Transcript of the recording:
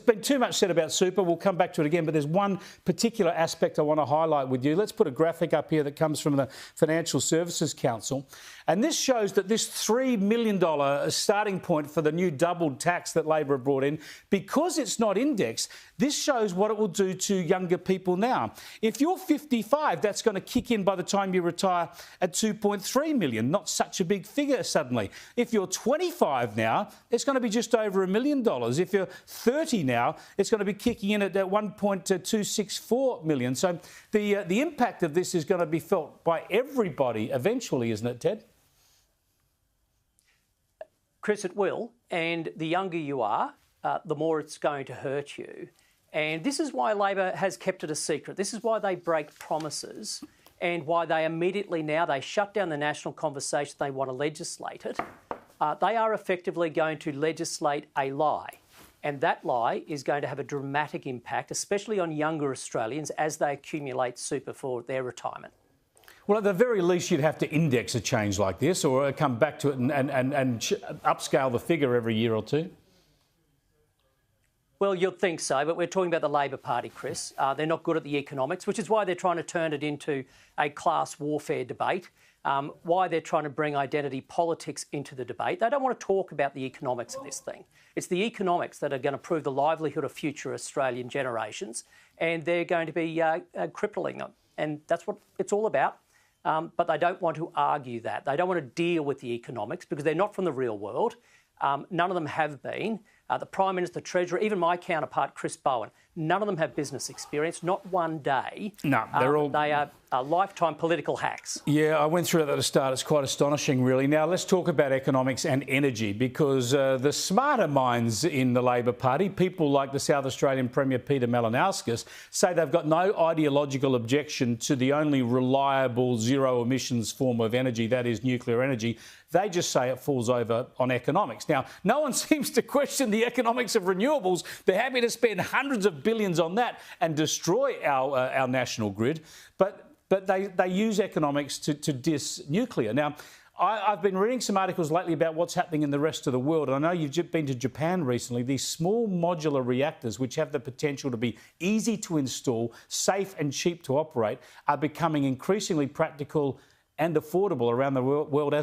been too much said about super. We'll come back to it again, but there's one particular aspect I want to highlight with you. Let's put a graphic up here that comes from the Financial Services Council. And this shows that this $3 million starting point for the new doubled tax that Labor have brought in, because it's not indexed, this shows what it will do to younger people now. If you're 55, that's going to kick in by the time you retire at 2.3 million. Not such a big figure suddenly. If you're 25 now, it's going to be just over $1 million. If you're 30 now, it's going to be kicking in at 1.264 million. So the impact of this is going to be felt by everybody eventually, isn't it, Ted? Chris, it will. And the younger you are, the more it's going to hurt you. And this is why Labor has kept it a secret. This is why they break promises and why they immediately now, they shut down the national conversation. They want to legislate it. They are effectively going to legislate a lie. And that lie is going to have a dramatic impact, especially on younger Australians as they accumulate super for their retirement. Well, at the very least, you'd have to index a change like this or come back to it and upscale the figure every year or two. Well, you'd think so, but we're talking about the Labor Party, Chris. They're not good at the economics, which is why they're trying to turn it into a class warfare debate, why they're trying to bring identity politics into the debate. They don't want to talk about the economics of this thing. It's the economics that are going to prove the livelihood of future Australian generations, and they're going to be crippling them. And that's what it's all about. But they don't want to argue that. They don't want to deal with the economics because they're not from the real world. None of them have been. The Prime Minister, the Treasurer, even my counterpart, Chris Bowen, none of them have business experience, not one day. No, they're all... They are lifetime political hacks. Yeah, I went through that at the start. It's quite astonishing, really. Now, let's talk about economics and energy, because the smarter minds in the Labor Party, people like the South Australian Premier Peter Malinauskas, say they've got no ideological objection to the only reliable zero-emissions form of energy, that is nuclear energy. They just say it falls over on economics. Now, no one seems to question the economics of renewables. They're happy to spend hundreds of billions on that and destroy our national grid. But they use economics to diss nuclear. Now, I've been reading some articles lately about what's happening in the rest of the world. And I know you've been to Japan recently. These small modular reactors, which have the potential to be easy to install, safe and cheap to operate, are becoming increasingly practical and affordable around the world as